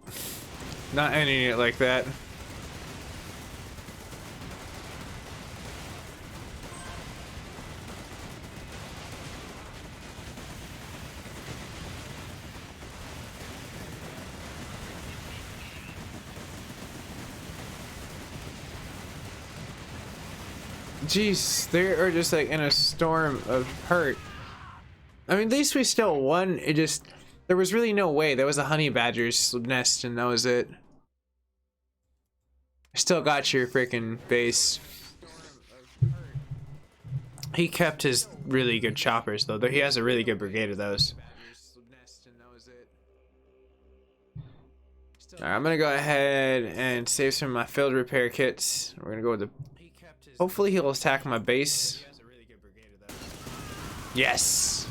Not ending it like that. Jeez, they are just like in a storm of hurt. I mean, at least we still won. It just, there was really no way. There was a honey badger's nest and that was it. Still got your freaking base. He kept his really good choppers though. He has a really good brigade of those. Alright, I'm gonna go ahead and save some of my field repair kits. We're gonna go with the... Hopefully he'll attack my base. Yes!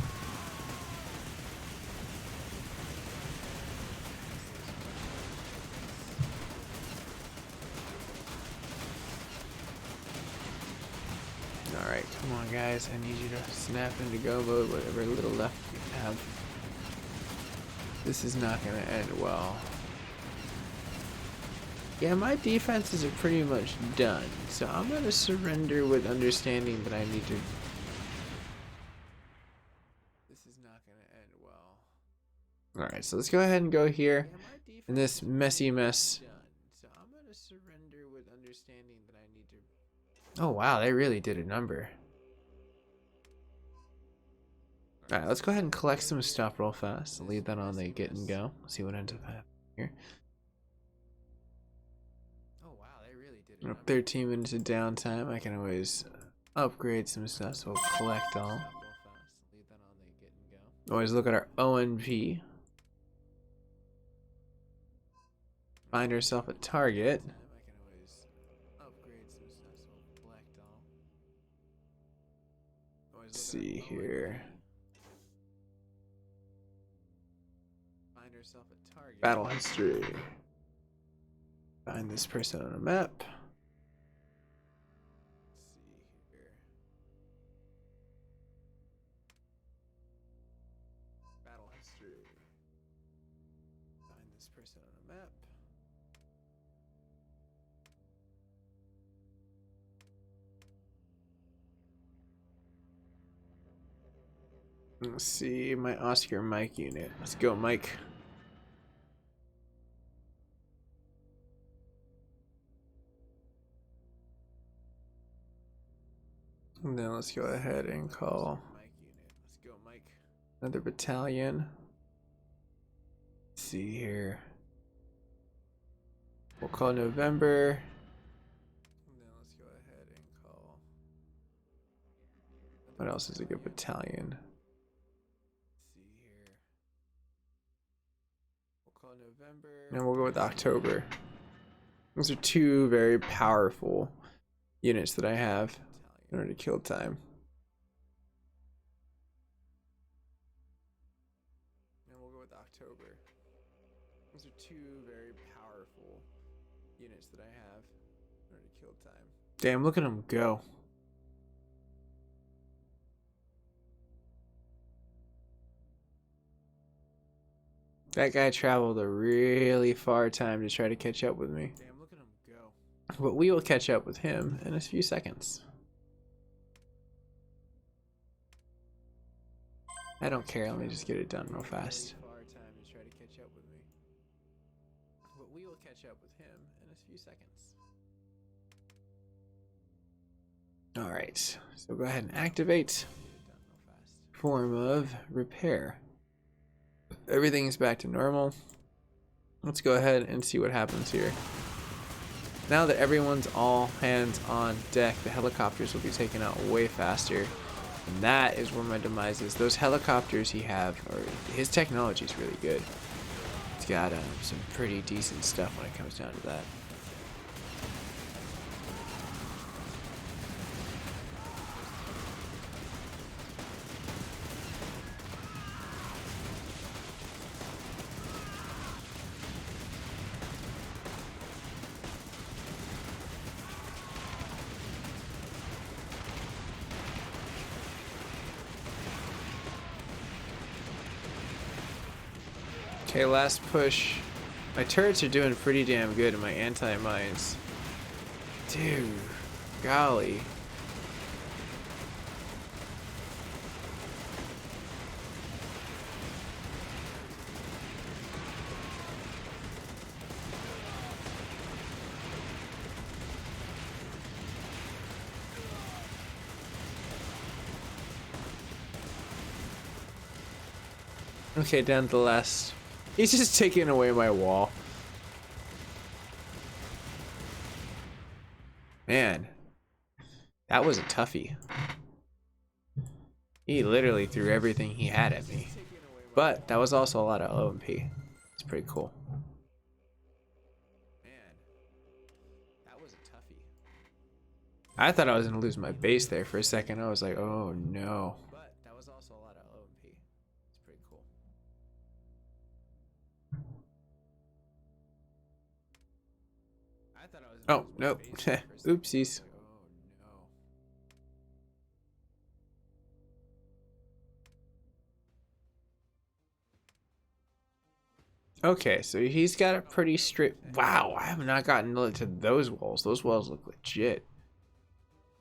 Alright, come on guys, I need you to snap into go mode, whatever little left you have. This is not gonna end well. Yeah, my defenses are pretty much done, so I'm gonna surrender with understanding that I need to... This is not gonna end well. Alright, so let's go ahead and go here in this messy mess. So I'm gonna surrender with understanding that I need to... Oh wow, they really did a number. Alright, let's go ahead and collect some stuff real fast. I'll leave that on the get and go. See what ends up happening here. 13 minutes of downtime. I can always upgrade some stuff, so we'll collect all. Always look at our ONP. Find ourselves a target. Let's see here. Battle history. Find this person on a map. Let's see my Oscar Mike unit. Let's go, Mike. And then let's go ahead and call another battalion. Let's see here. We'll call November. And then let's go ahead and call. What else is a good battalion? And we'll go with October. Those are two very powerful units that I have in order to kill time. And we'll go with October. Those are two very powerful units that I have in order to kill time. Damn, look at them go. That guy traveled a really far time to try to catch up with me. Damn, look at him go. But we will catch up with him in a few seconds. I don't care, let me just get it done real fast. But we will catch up with him in a few seconds. Alright, so go ahead and activate form of repair. Everything is back to normal. Let's go ahead and see what happens here. Now that everyone's all hands on deck, the helicopters will be taken out way faster. And that is where my demise is. Those helicopters he have, or his technology is really good. It's got some pretty decent stuff when it comes down to that. Okay, last push. My turrets are doing pretty damn good in my anti-mines. Dude, golly. Okay, down to the last. He's just taking away my wall. Man, that was a toughie. He literally threw everything he had at me. But that was also a lot of ONP. It's pretty cool. Man, that was a toughie. I thought I was gonna lose my base there for a second. I was like, oh no. But that was also a lot of ONP. It's pretty cool. I thought I was gonna lose my base there for a second. Oopsies. Okay, so he's got a pretty straight. Wow, I have not gotten to those walls. Those walls look legit.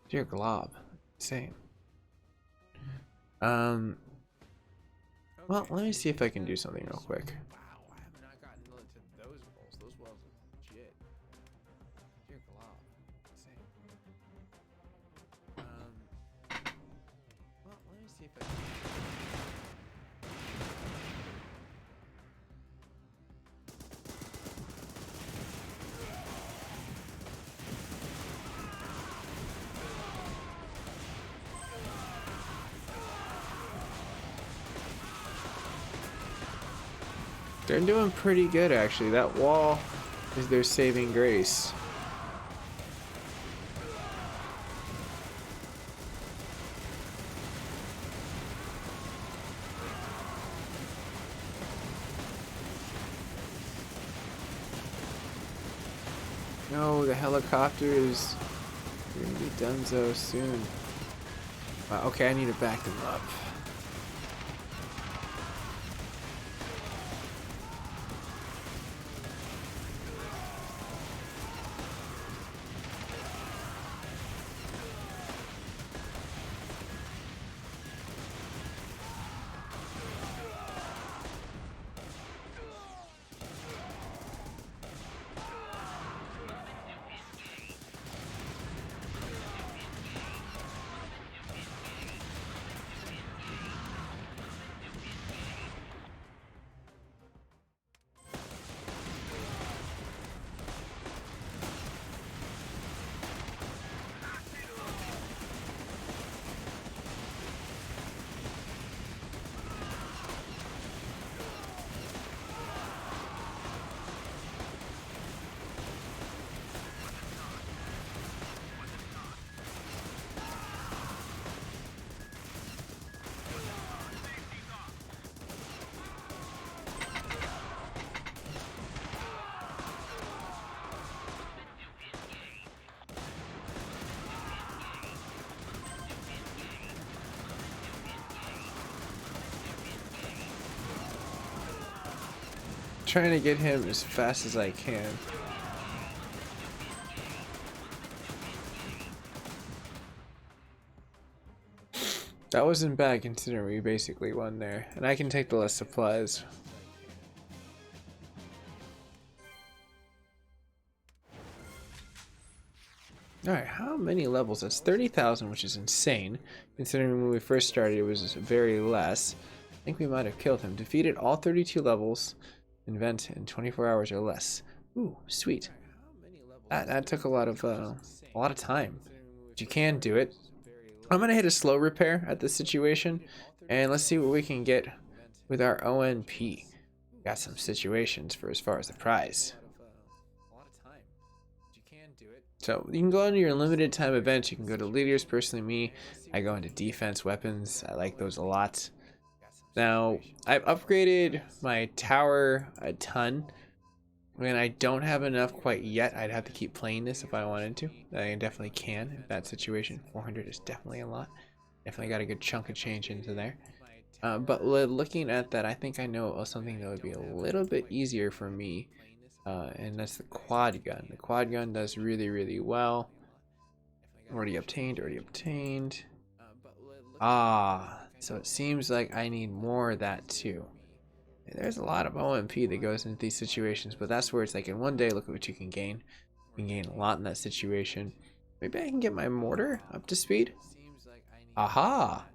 Dear glob, insane. Well, let me see if I can do something real quick. Wow, I have not gotten to those walls. Those walls look legit. Dear glob, insane. Well, let me see if I can. They're doing pretty good, actually. That wall is their saving grace. No, the helicopter is gonna be donezo soon. Wow, okay, I need to back them up. Trying to get him as fast as I can. That wasn't bad considering we basically won there. And I can take the less supplies. Alright, how many levels? That's 30,000, which is insane. Considering when we first started it was very less. I think we might have killed him. Defeated all 32 levels. Invent in 24 hours or less. Ooh, sweet. That took a lot of time. But you can do it. I'm gonna hit a slow repair at this situation, and let's see what we can get with our ONP. Got some situations for as far as the prize. So you can go into your limited time events. You can go to leaders. Personally, me, I go into defense weapons. I like those a lot. Now, I've upgraded my tower a ton, and I don't have enough quite yet. I'd have to keep playing this if I wanted to. I definitely can in that situation. 400 is definitely a lot. Definitely got a good chunk of change into there. But looking at that, I think I know something that would be a little bit easier for me And that's the quad gun. The quad gun does really well. Already obtained. Ah, so it seems like I need more of that too. There's a lot of OMP that goes into these situations, but that's where it's like in one day, look at what you can gain. You can gain a lot in that situation. Maybe I can get my mortar up to speed. Aha!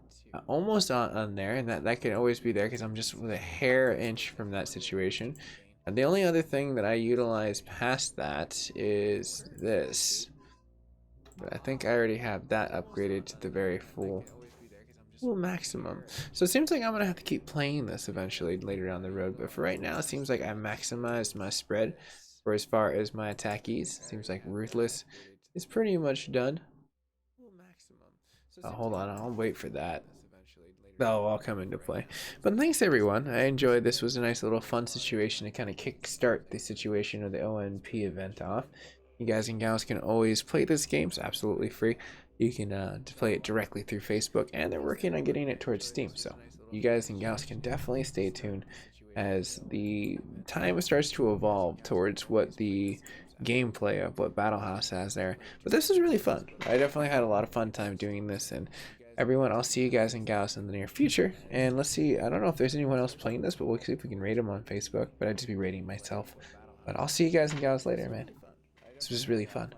Almost on there, and that can always be there because I'm just with a hair inch from that situation. And the only other thing that I utilize past that is this. But I think I already have that upgraded to the very full maximum. So it seems like I'm gonna have to keep playing this eventually later down the road. But for right now, it seems like I maximized my spread for as far as my attackies. Seems like Ruthless is pretty much done. Oh, hold on, I'll wait for that. That'll all come into play. But thanks everyone. I enjoyed this. Was a nice little fun situation to kind of kickstart the situation of the ONP event off. You guys and gals can always play this game. It's absolutely free. You can play it directly through Facebook, and they're working on getting it towards Steam. So you guys and gals can definitely stay tuned as the time starts to evolve towards what the gameplay of what Battlehouse has there. But this was really fun. I definitely had a lot of fun time doing this, and everyone, I'll see you guys and gals in the near future. And let's see, I don't know if there's anyone else playing this, but we'll see if we can rate them on Facebook. But I'd just be rating myself. But I'll see you guys and gals later, man. This was really fun.